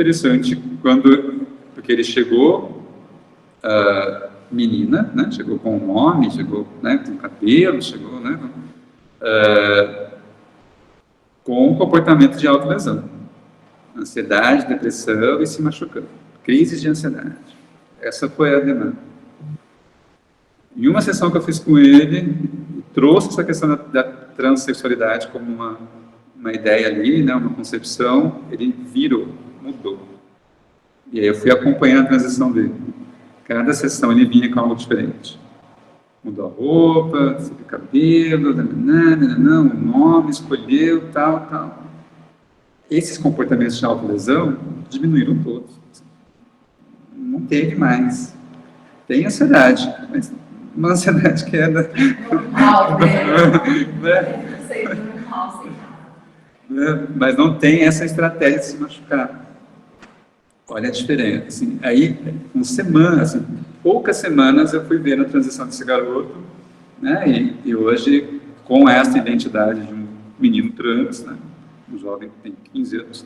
interessante porque ele chegou menina, né? Chegou com um nome, chegou, né, com cabelo, chegou, né, com um comportamento de autolesão, ansiedade, depressão e se machucando, crises de ansiedade. Essa foi a demanda. Em uma sessão que eu fiz com ele, trouxe essa questão da transexualidade como uma ideia ali, né, uma concepção, ele virou, mudou. E aí eu fui acompanhando a transição dele. Cada sessão ele vinha com algo diferente. Mudou a roupa, o cabelo, o nome, escolheu, tal. Esses comportamentos de autolesão diminuíram todos. Não teve mais. Tem ansiedade, mas uma ansiedade que é da... Normal, né? Mas não tem essa estratégia de se machucar. Olha a diferença. Assim, aí, com semanas, assim, poucas semanas eu fui vendo a transição desse garoto, né? E hoje, com essa identidade de um menino trans, né? Um jovem que tem 15 anos,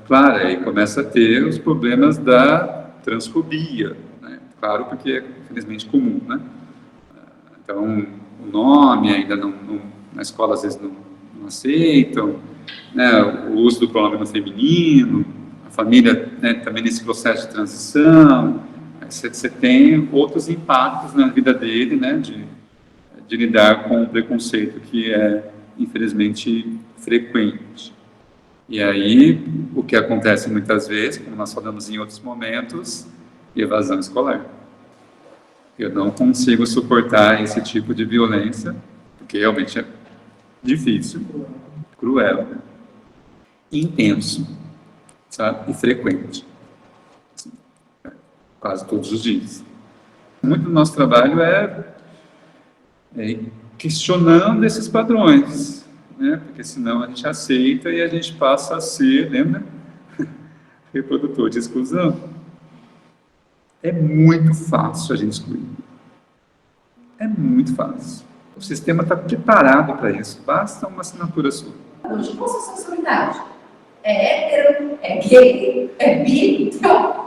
claro, aí começa a ter os problemas da transfobia, né? Claro, porque é infelizmente comum, né? Então, o nome ainda na escola às vezes não aceitam, né? O uso do pronome feminino, a família, né, também nesse processo de transição, você tem outros impactos na vida dele, né, de lidar com o preconceito que é, infelizmente, frequente. E aí, o que acontece muitas vezes, como nós falamos em outros momentos, evasão escolar. Eu não consigo suportar esse tipo de violência, porque realmente é difícil, cruel, intenso, sabe? E frequente. Assim, quase todos os dias. Muito do nosso trabalho é questionando esses padrões, né? Porque senão a gente aceita e a gente passa a ser, lembra? Reprodutor de exclusão. É muito fácil a gente excluir. É muito fácil. O sistema está preparado para isso. Basta uma assinatura sua. Hoje, qual a sua sexualidade? É hétero? É gay? É bi? Então...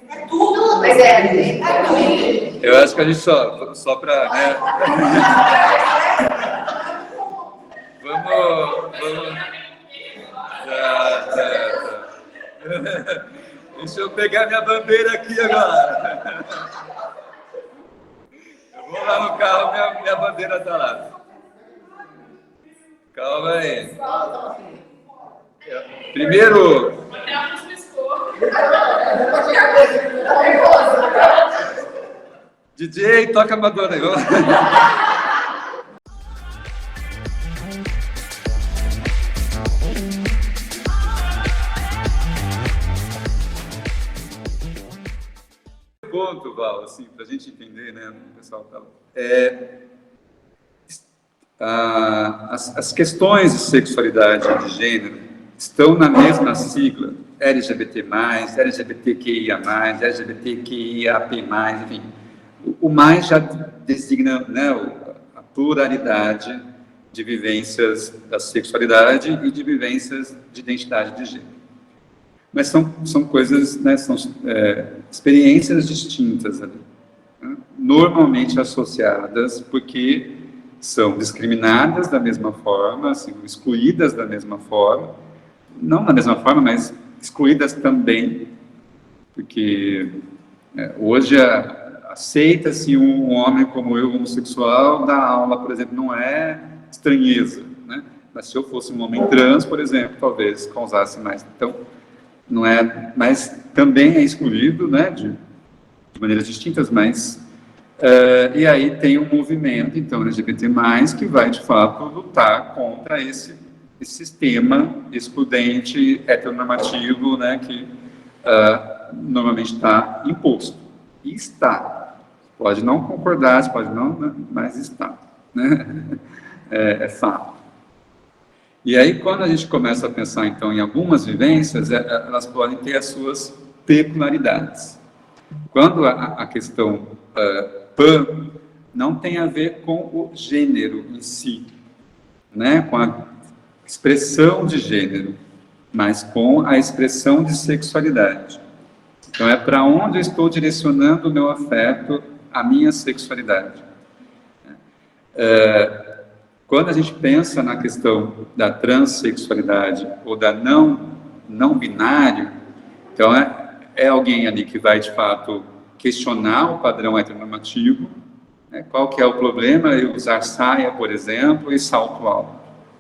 É tudo, mas eu acho que a gente só para, né? Vamos. Tá. Deixa eu pegar minha bandeira aqui agora. Eu vou lá no carro, minha bandeira tá lá. Calma aí. Primeiro. DJ, toca a Madonna aí. Ponto, Val, assim, para a gente entender, né, o pessoal fala, as questões de sexualidade e de gênero estão na mesma sigla, LGBT+, LGBTQIA+, LGBTQIAP+, enfim. O mais já designa, né, a pluralidade de vivências da sexualidade e de vivências de identidade de gênero. Mas são coisas, né, são experiências distintas ali, né, normalmente associadas porque são discriminadas da mesma forma, assim, excluídas da mesma forma, não da mesma forma, mas excluídas também, porque hoje aceita-se um homem como eu, homossexual, dar aula, por exemplo, não é estranheza, né? Mas se eu fosse um homem trans, por exemplo, talvez causasse mais. Então, não é, mas também é excluído, né, de maneiras distintas, mas e aí tem um movimento, então, LGBT+, que vai, de fato, lutar contra esse sistema excludente, heteronormativo, né, que normalmente está imposto. E está. Pode não concordar, pode não, mas está. Né? É fato. E aí, quando a gente começa a pensar, então, em algumas vivências, elas podem ter as suas peculiaridades. Quando a questão pan não tem a ver com o gênero em si, né, com a expressão de gênero, mas com a expressão de sexualidade. Então, é para onde eu estou direcionando o meu afeto, a minha sexualidade. Quando a gente pensa na questão da transexualidade ou da não binário, então é alguém ali que vai, de fato, questionar o padrão heteronormativo, né? Qual que é o problema? Eu usar saia, por exemplo, e salto alto.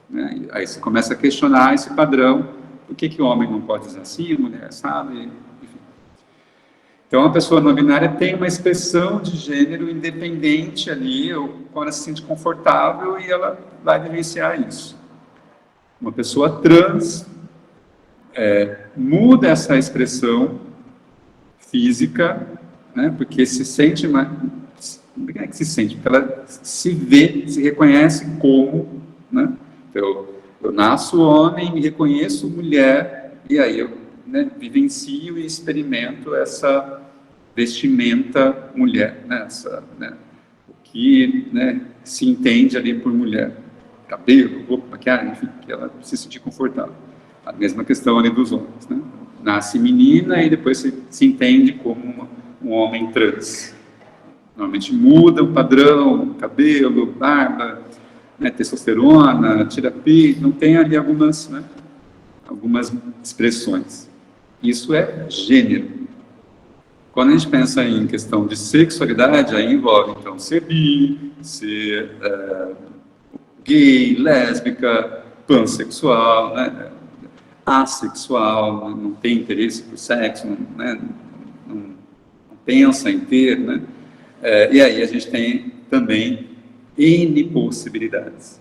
Né? Aí você começa a questionar esse padrão, por que o homem não pode usar assim, a mulher sabe, enfim. Então, a pessoa não binária tem uma expressão de gênero independente ali, ou quando ela se sente confortável, e ela vai vivenciar isso. Uma pessoa trans muda essa expressão física, né, porque se sente mais... Por que é que se sente? Porque ela se vê, se reconhece como, né? Então, eu nasço homem, me reconheço mulher, e aí eu, né, vivencio e experimento essa vestimenta mulher, né? Essa, né, o que, né, se entende ali por mulher. Cabelo, roupa, maquiagem, enfim, que ela se sentir confortável. A mesma questão ali dos homens, né? Nasce menina e depois se entende como um homem trans. Normalmente muda o padrão, cabelo, barba, né, testosterona, tira peito, não tem ali algumas, né, algumas expressões. Isso é gênero. Quando a gente pensa em questão de sexualidade, aí envolve, então, ser bi, ser gay, lésbica, pansexual, né, assexual, não tem interesse por sexo, né, não pensa em ter, né? E aí a gente tem também N possibilidades.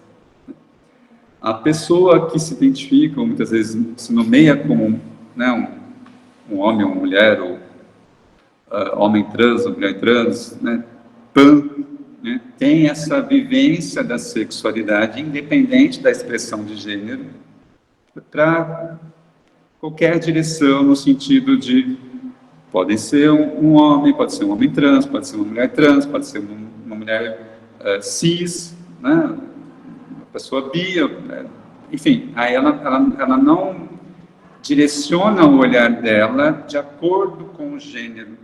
A pessoa que se identifica, ou muitas vezes se nomeia como, né, um homem ou uma mulher, ou homem trans ou mulher trans, né, pan, né, tem essa vivência da sexualidade independente da expressão de gênero para qualquer direção, no sentido de pode ser um homem, pode ser um homem trans, pode ser uma mulher trans, pode ser uma mulher cis, né, uma pessoa bi, enfim, aí ela não direciona o olhar dela de acordo com o gênero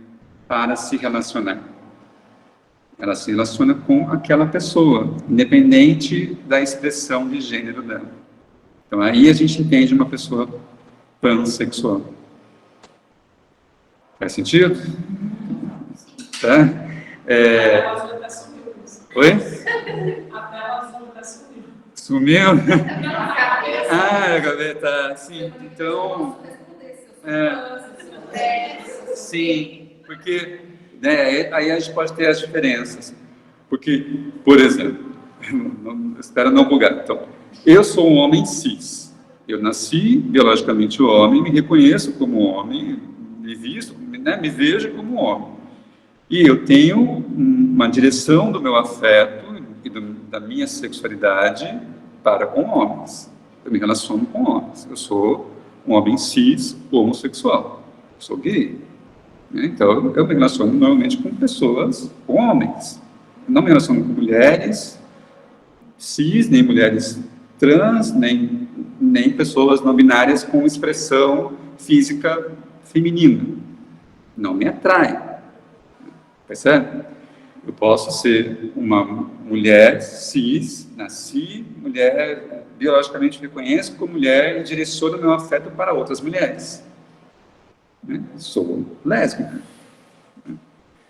para se relacionar. Ela se relaciona com aquela pessoa, independente da expressão de gênero dela. Então aí a gente entende uma pessoa pansexual. Faz sentido? Tá? Oi? A tela azul está sumindo. Sumiu? Ah, a gaveta, sim. Então, sim, porque, né, aí a gente pode ter as diferenças. Porque, por exemplo, espero não bugar. Então, eu sou um homem cis. Eu nasci biologicamente homem, me reconheço como homem, me visto, né, me vejo como homem. E eu tenho uma direção do meu afeto e da minha sexualidade para com homens. Eu me relaciono com homens. Eu sou um homem cis, homossexual. Eu sou gay. Então, eu me relaciono normalmente com pessoas, com homens. Eu não me relaciono com mulheres cis, nem mulheres trans, nem pessoas não binárias com expressão física feminina. Não me atrai. Percebe? Eu posso ser uma mulher cis, nasci mulher, biologicamente me reconheço como mulher e direciono meu afeto para outras mulheres. Sou lésbica.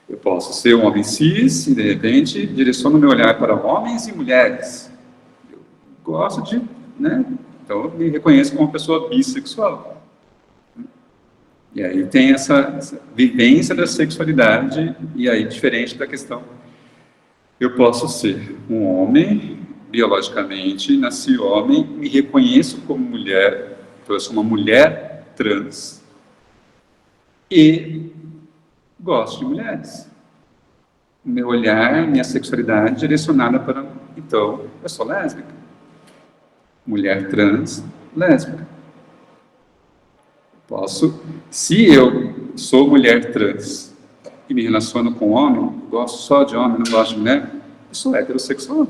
Eu posso ser um homem cis e, de repente, direciono meu olhar para homens e mulheres. Eu gosto de, né? Então, eu me reconheço como uma pessoa bissexual. E aí tem essa vivência da sexualidade, e aí diferente da questão. Eu posso ser um homem, biologicamente, nasci homem, me reconheço como mulher, então eu sou uma mulher trans, e gosto de mulheres. Meu olhar, minha sexualidade direcionada para... Então, eu sou lésbica. mulher trans, lésbica. Se eu sou mulher trans e me relaciono com homem, gosto só de homem, não gosto de mulher, eu sou heterossexual.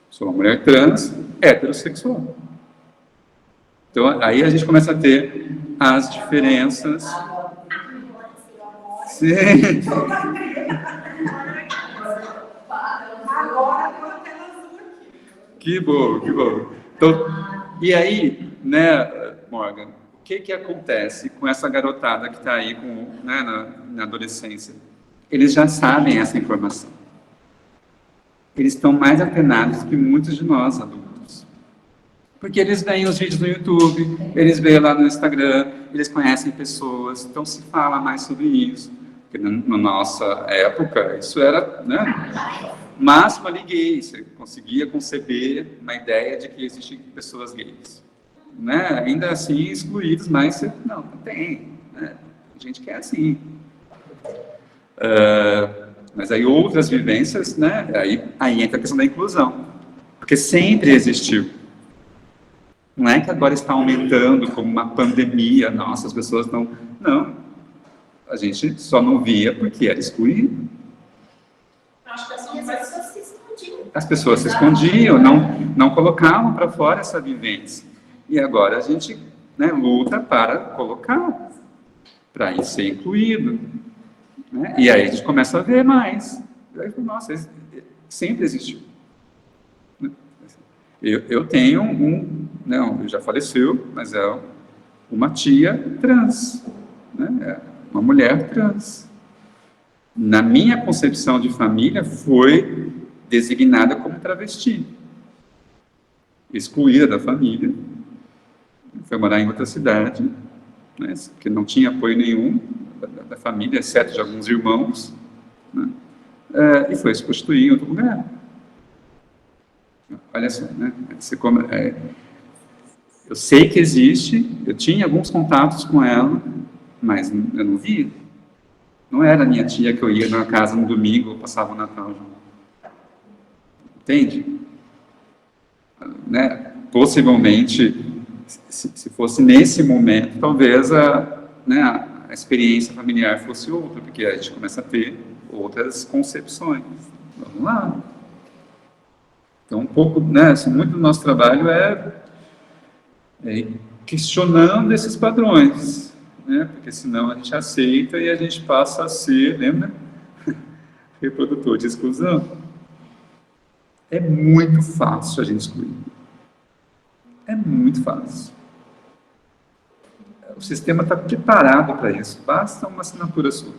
Sou uma mulher trans, heterossexual. Então, aí a gente começa a ter as diferenças. Sim. Que bom, que bom. Então, e aí, né, Morgan, o que acontece com essa garotada que está aí na adolescência? Eles já sabem essa informação. Eles estão mais antenados que muitos de nós, adultos. Porque eles veem os vídeos no YouTube, eles veem lá no Instagram, eles conhecem pessoas, então se fala mais sobre isso. Porque na nossa época, isso era, né, máximo ali gay, você conseguia conceber uma ideia de que existem pessoas gays. Né? Ainda assim, excluídos, mas você, não tem. Né? A gente quer assim. Mas aí outras vivências, né? Aí entra a questão da inclusão. Porque sempre existiu. Não é que agora está aumentando como uma pandemia, nossa, as pessoas não... Não. A gente só não via porque era excluído. Acho que E as pessoas se escondiam. As pessoas se escondiam, não colocavam para fora essa vivência. E agora a gente, né, luta para colocar, para ir ser incluído. Né? E aí a gente começa a ver mais. Aí, nossa, sempre existiu. Eu tenho não, já faleceu, mas é uma tia trans, né? É uma mulher trans. Na minha concepção de família, foi designada como travesti, excluída da família, foi morar em outra cidade, né, que não tinha apoio nenhum da família, exceto de alguns irmãos, né, e foi se prostituir em outro lugar. Olha só, né? Eu sei que existe, eu tinha alguns contatos com ela, mas eu não vi. Não era minha tia que eu ia na casa no domingo, passava o Natal junto. Entende? Né? Possivelmente, se fosse nesse momento, talvez a experiência familiar fosse outra, porque a gente começa a ter outras concepções. Vamos lá. Então, um pouco, né, assim, muito do nosso trabalho é questionando esses padrões, né, porque senão a gente aceita e a gente passa a ser, lembra? Reprodutor de exclusão. É muito fácil a gente excluir. É muito fácil. O sistema está preparado para isso. Basta uma assinatura sua.